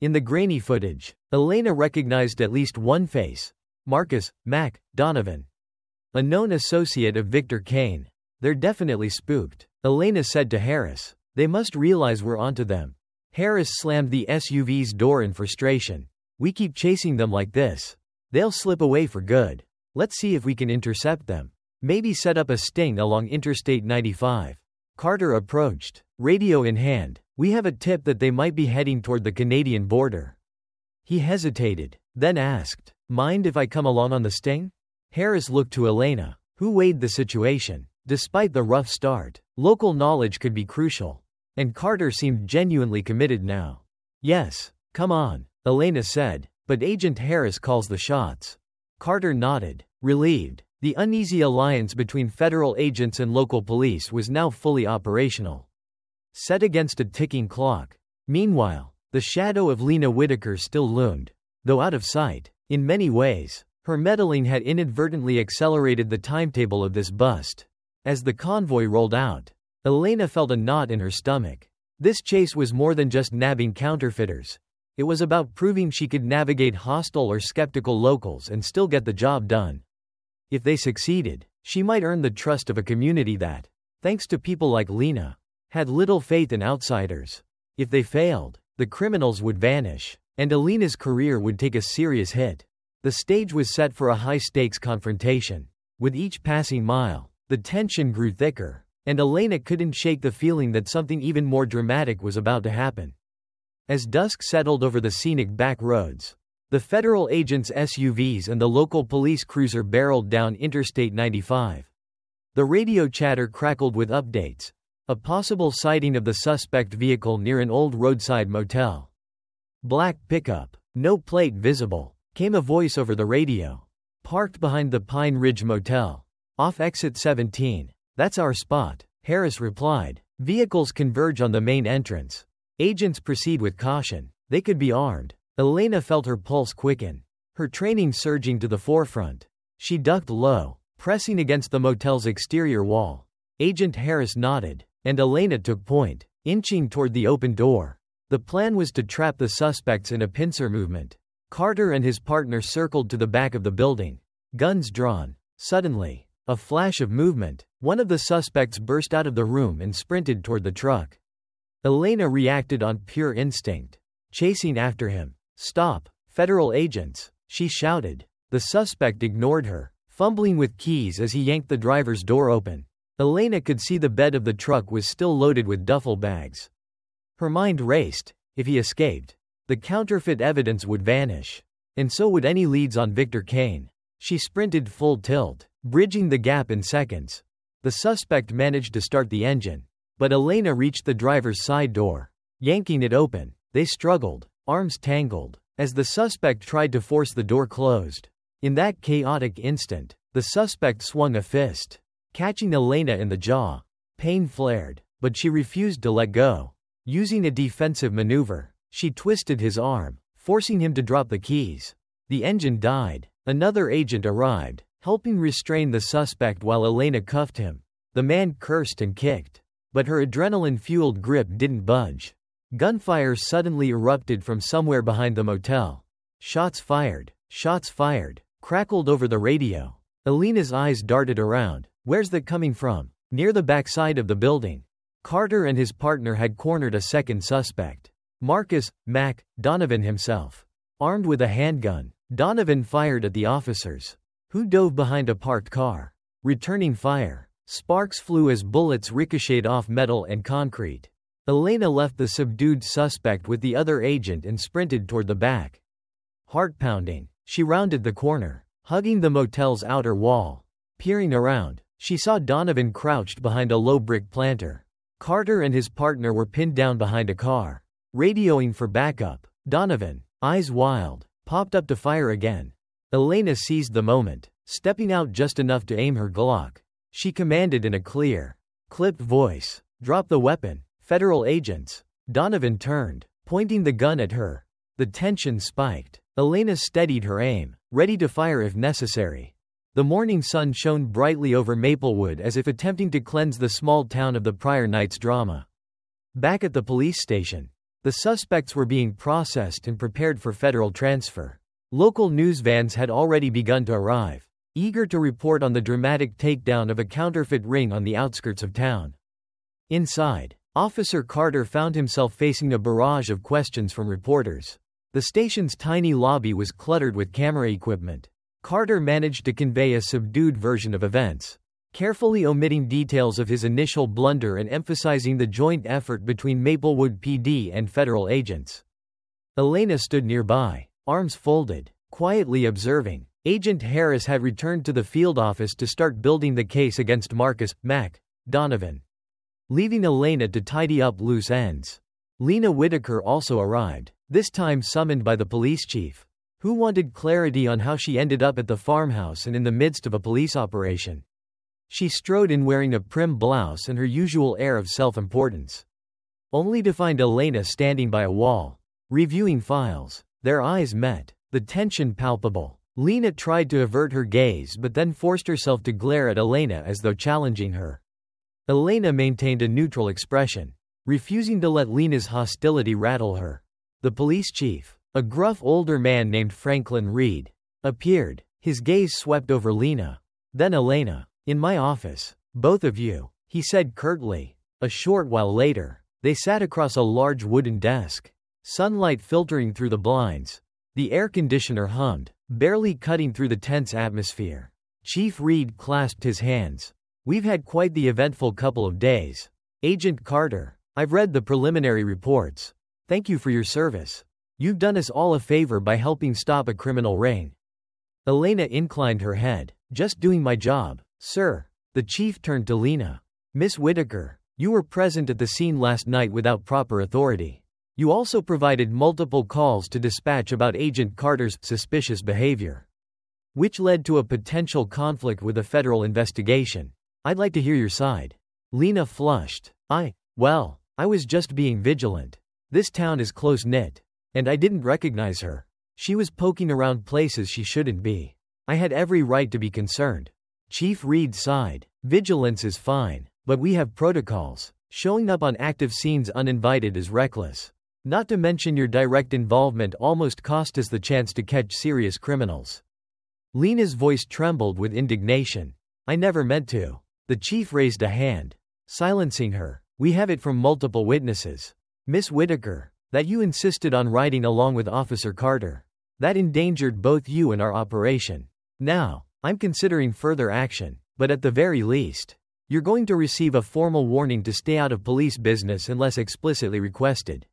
In the grainy footage, Elena recognized at least one face. Marcus, Mac, Donovan. A known associate of Victor Kane. They're definitely spooked, Elena said to Harris. They must realize we're onto them. Harris slammed the SUV's door in frustration. We keep chasing them like this. They'll slip away for good. Let's see if we can intercept them. Maybe set up a sting along Interstate 95. Carter approached, radio in hand. We have a tip that they might be heading toward the Canadian border. He hesitated, then asked, mind if I come along on the sting? Harris looked to Elena, who weighed the situation. Despite the rough start, local knowledge could be crucial. And Carter seemed genuinely committed now. Yes, come on, Elena said, but Agent Harris calls the shots. Carter nodded, relieved. The uneasy alliance between federal agents and local police was now fully operational. Set against a ticking clock. Meanwhile, the shadow of Lena Whitaker still loomed, though out of sight. In many ways, her meddling had inadvertently accelerated the timetable of this bust. As the convoy rolled out, Elena felt a knot in her stomach. This chase was more than just nabbing counterfeiters. It was about proving she could navigate hostile or skeptical locals and still get the job done. If they succeeded, she might earn the trust of a community that, thanks to people like Lena, had little faith in outsiders. If they failed, the criminals would vanish, and Elena's career would take a serious hit. The stage was set for a high-stakes confrontation. With each passing mile, the tension grew thicker, and Elena couldn't shake the feeling that something even more dramatic was about to happen. As dusk settled over the scenic back roads, the federal agents' SUVs and the local police cruiser barreled down Interstate 95. The radio chatter crackled with updates. A possible sighting of the suspect vehicle near an old roadside motel. Black pickup, no plate visible, came a voice over the radio. Parked behind the Pine Ridge Motel. Off exit 17. That's our spot, Harris replied. Vehicles converge on the main entrance. Agents proceed with caution. They could be armed. Elena felt her pulse quicken, her training surging to the forefront. She ducked low, pressing against the motel's exterior wall. Agent Harris nodded, and Elena took point, inching toward the open door. The plan was to trap the suspects in a pincer movement. Carter and his partner circled to the back of the building, guns drawn. Suddenly, a flash of movement. One of the suspects burst out of the room and sprinted toward the truck. Elena reacted on pure instinct, chasing after him. Stop, federal agents, she shouted. The suspect ignored her, fumbling with keys as he yanked the driver's door open. Elena could see the bed of the truck was still loaded with duffel bags. Her mind raced. If he escaped, the counterfeit evidence would vanish. And so would any leads on Victor Kane. She sprinted full tilt, bridging the gap in seconds. The suspect managed to start the engine, but Elena reached the driver's side door. Yanking it open, they struggled, arms tangled, as the suspect tried to force the door closed. In that chaotic instant, the suspect swung a fist, catching Elena in the jaw. Pain flared, but she refused to let go. Using a defensive maneuver, she twisted his arm, forcing him to drop the keys. The engine died. Another agent arrived, helping restrain the suspect while Elena cuffed him. The man cursed and kicked, but her adrenaline-fueled grip didn't budge. Gunfire suddenly erupted from somewhere behind the motel. Shots fired, crackled over the radio. Elena's eyes darted around. Where's that coming from? Near the backside of the building. Carter and his partner had cornered a second suspect. Marcus, Mac, Donovan himself. Armed with a handgun, Donovan fired at the officers, who dove behind a parked car. Returning fire. Sparks flew as bullets ricocheted off metal and concrete. Elena left the subdued suspect with the other agent and sprinted toward the back. Heart pounding, she rounded the corner, hugging the motel's outer wall. Peering around, she saw Donovan crouched behind a low brick planter. Carter and his partner were pinned down behind a car, radioing for backup. Donovan, eyes wild, popped up to fire again. Elena seized the moment, stepping out just enough to aim her Glock. She commanded in a clear, clipped voice, "Drop the weapon, federal agents." Donovan turned, pointing the gun at her. The tension spiked. Elena steadied her aim, ready to fire if necessary. The morning sun shone brightly over Maplewood as if attempting to cleanse the small town of the prior night's drama. Back at the police station, The suspects were being processed and prepared for federal transfer. Local news vans had already begun to arrive, eager to report on the dramatic takedown of a counterfeit ring on the outskirts of town. Inside, Officer Carter found himself facing a barrage of questions from reporters. The station's tiny lobby was cluttered with camera equipment. Carter managed to convey a subdued version of events, carefully omitting details of his initial blunder and emphasizing the joint effort between Maplewood PD and federal agents. Elena stood nearby, arms folded, quietly observing. Agent Harris had returned to the field office to start building the case against Marcus Mac Donovan, leaving Elena to tidy up loose ends. Lena Whitaker also arrived, this time summoned by the police chief, who wanted clarity on how she ended up at the farmhouse and in the midst of a police operation. She strode in wearing a prim blouse and her usual air of self-importance, only to find Elena standing by a wall, reviewing files. Their eyes met, the tension palpable. Lena tried to avert her gaze but then forced herself to glare at Elena as though challenging her. Elena maintained a neutral expression, refusing to let Lena's hostility rattle her. The police chief, a gruff older man named Franklin Reed, appeared. His gaze swept over Lena, then Elena. "In my office, both of you," he said curtly. A short while later, they sat across a large wooden desk, sunlight filtering through the blinds. The air conditioner hummed, barely cutting through the tense atmosphere. Chief Reed clasped his hands. "We've had quite the eventful couple of days. Agent Carter, I've read the preliminary reports. Thank you for your service. You've done us all a favor by helping stop a criminal ring." Elena inclined her head. "Just doing my job, sir." The chief turned to Lena. "Miss Whitaker, you were present at the scene last night without proper authority. You also provided multiple calls to dispatch about Agent Carter's suspicious behavior, which led to a potential conflict with a federal investigation. I'd like to hear your side." Lena flushed. Well, I was just being vigilant. This town is close-knit. And I didn't recognize her. She was poking around places she shouldn't be. I had every right to be concerned." Chief Reed sighed. "Vigilance is fine, but we have protocols. Showing up on active scenes uninvited is reckless. Not to mention your direct involvement almost cost us the chance to catch serious criminals." Lena's voice trembled with indignation. "I never meant to." The chief raised a hand, silencing her. "We have it from multiple witnesses. Miss Whitaker, that you insisted on riding along with Officer Carter. That endangered both you and our operation. Now, I'm considering further action, but at the very least, you're going to receive a formal warning to stay out of police business unless explicitly requested."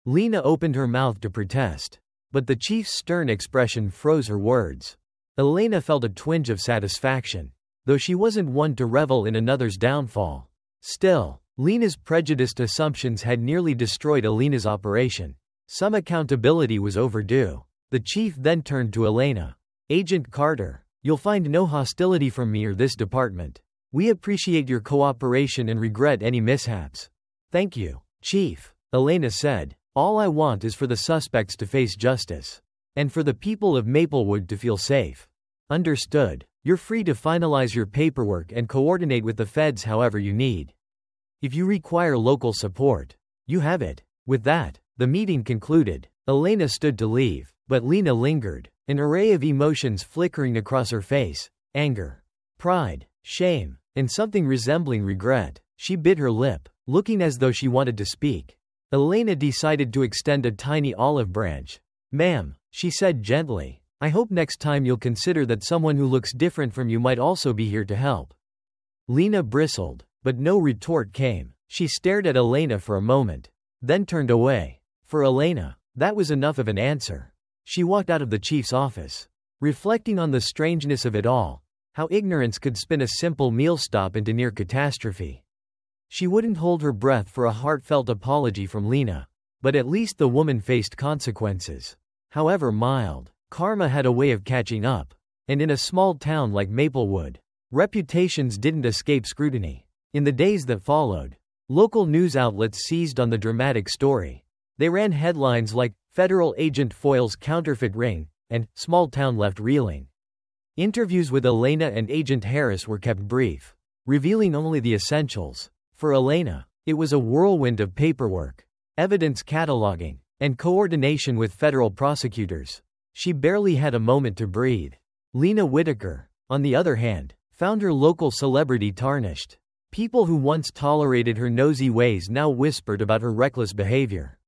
Lena opened her mouth to protest, but the chief's stern expression froze her words. Elena felt a twinge of satisfaction, though she wasn't one to revel in another's downfall. Still, Lena's prejudiced assumptions had nearly destroyed Elena's operation. Some accountability was overdue. The chief then turned to Elena. "Agent Carter, you'll find no hostility from me or this department. We appreciate your cooperation and regret any mishaps." "Thank you, Chief," Elena said. "All I want is for the suspects to face justice. And for the people of Maplewood to feel safe." "Understood. You're free to finalize your paperwork and coordinate with the feds however you need. If you require local support, you have it." With that, the meeting concluded. Elena stood to leave, but Lena lingered, an array of emotions flickering across her face: anger, pride, shame, and something resembling regret. She bit her lip, looking as though she wanted to speak. Elena decided to extend a tiny olive branch. "Ma'am," she said gently, "I hope next time you'll consider that someone who looks different from you might also be here to help." Lena bristled, but no retort came. She stared at Elena for a moment, then turned away. For Elena, that was enough of an answer. She walked out of the chief's office, reflecting on the strangeness of it all, how ignorance could spin a simple meal stop into near catastrophe. She wouldn't hold her breath for a heartfelt apology from Lena, but at least the woman faced consequences. However mild, karma had a way of catching up, and in a small town like Maplewood, reputations didn't escape scrutiny. In the days that followed, local news outlets seized on the dramatic story. They ran headlines like, "Federal Agent Foils Counterfeit Ring," and "Small Town Left Reeling." Interviews with Elena and Agent Harris were kept brief, revealing only the essentials. For Elena, it was a whirlwind of paperwork, evidence cataloging, and coordination with federal prosecutors. She barely had a moment to breathe. Lena Whitaker, on the other hand, found her local celebrity tarnished. People who once tolerated her nosy ways now whispered about her reckless behavior.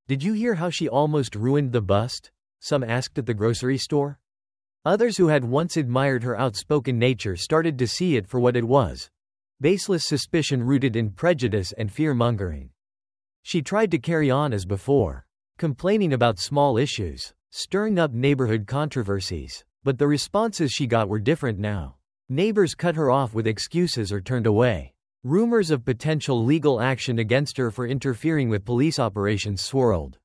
"Did you hear how she almost ruined the bust?" some asked at the grocery store. Others who had once admired her outspoken nature started to see it for what it was: baseless suspicion rooted in prejudice and fear-mongering. She tried to carry on as before, complaining about small issues, stirring up neighborhood controversies, but the responses she got were different now. Neighbors cut her off with excuses or turned away. Rumors of potential legal action against her for interfering with police operations swirled,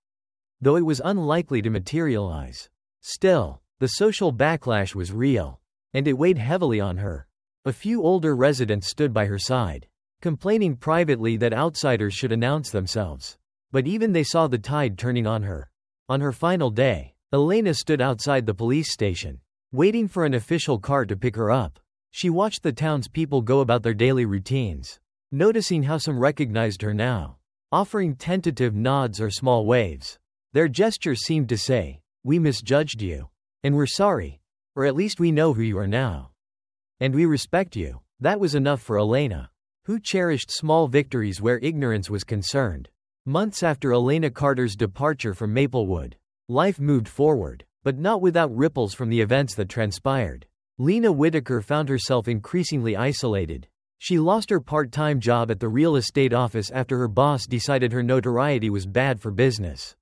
though it was unlikely to materialize. Still, the social backlash was real, and it weighed heavily on her. A few older residents stood by her side, complaining privately that outsiders should announce themselves. But even they saw the tide turning on her. On her final day, Elena stood outside the police station, waiting for an official car to pick her up. She watched the townspeople go about their daily routines, noticing how some recognized her now, offering tentative nods or small waves. Their gestures seemed to say, "We misjudged you, and we're sorry, or at least we know who you are now. And we respect you." That was enough for Elena, who cherished small victories where ignorance was concerned. Months after Elena Carter's departure from Maplewood, life moved forward, but not without ripples from the events that transpired. Lena Whitaker found herself increasingly isolated. She lost her part-time job at the real estate office after her boss decided her notoriety was bad for business.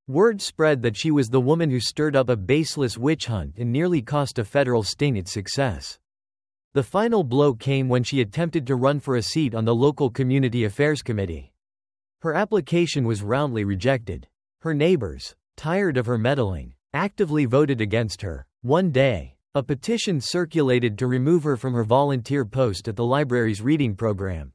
Word spread that she was the woman who stirred up a baseless witch hunt and nearly cost a federal sting its success. The final blow came when she attempted to run for a seat on the local community affairs committee. Her application was roundly rejected. Her neighbors, tired of her meddling, actively voted against her. One day, a petition circulated to remove her from her volunteer post at the library's reading program,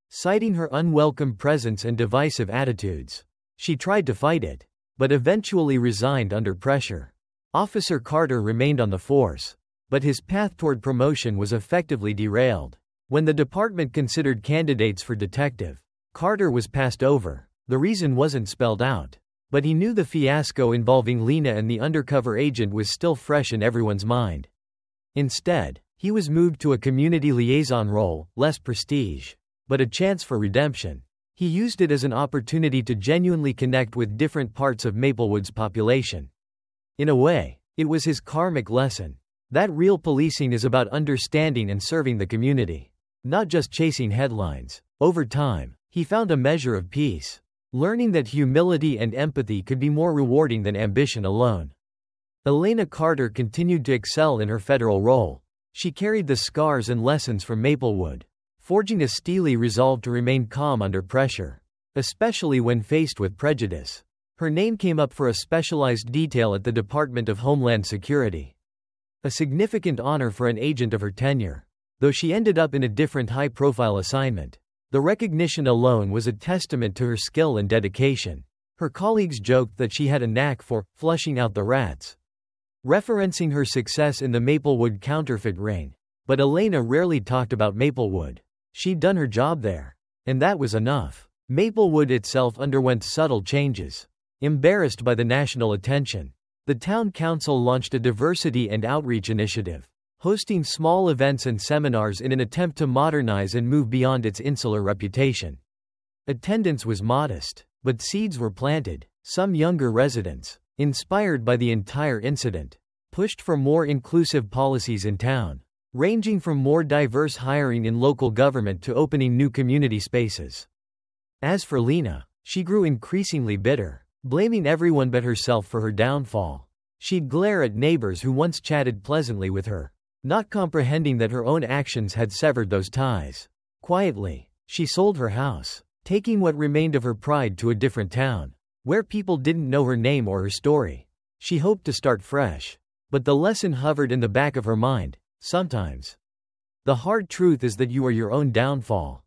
citing her unwelcome presence and divisive attitudes. She tried to fight it, but eventually resigned under pressure. Officer Carter remained on the force, but his path toward promotion was effectively derailed. When the department considered candidates for detective, Carter was passed over. The reason wasn't spelled out, but he knew the fiasco involving Lena and the undercover agent was still fresh in everyone's mind. Instead, he was moved to a community liaison role, less prestige, but a chance for redemption. He used it as an opportunity to genuinely connect with different parts of Maplewood's population. In a way, it was his karmic lesson that real policing is about understanding and serving the community, not just chasing headlines. Over time, he found a measure of peace, learning that humility and empathy could be more rewarding than ambition alone. Elena Carter continued to excel in her federal role. She carried the scars and lessons from Maplewood, forging a steely resolve to remain calm under pressure, especially when faced with prejudice. Her name came up for a specialized detail at the Department of Homeland Security, a significant honor for an agent of her tenure. Though she ended up in a different high-profile assignment, the recognition alone was a testament to her skill and dedication. Her colleagues joked that she had a knack for flushing out the rats, referencing her success in the Maplewood counterfeit ring. But Elena rarely talked about Maplewood. She'd done her job there, and that was enough. Maplewood itself underwent subtle changes. Embarrassed by the national attention, the town council launched a diversity and outreach initiative, hosting small events and seminars in an attempt to modernize and move beyond its insular reputation. Attendance was modest, but seeds were planted. Some younger residents, inspired by the entire incident, pushed for more inclusive policies in town, ranging from more diverse hiring in local government to opening new community spaces. As for Lena, she grew increasingly bitter, blaming everyone but herself for her downfall. She'd glare at neighbors who once chatted pleasantly with her, not comprehending that her own actions had severed those ties. Quietly, she sold her house, taking what remained of her pride to a different town, where people didn't know her name or her story. She hoped to start fresh, but the lesson hovered in the back of her mind. Sometimes, the hard truth is that you are your own downfall.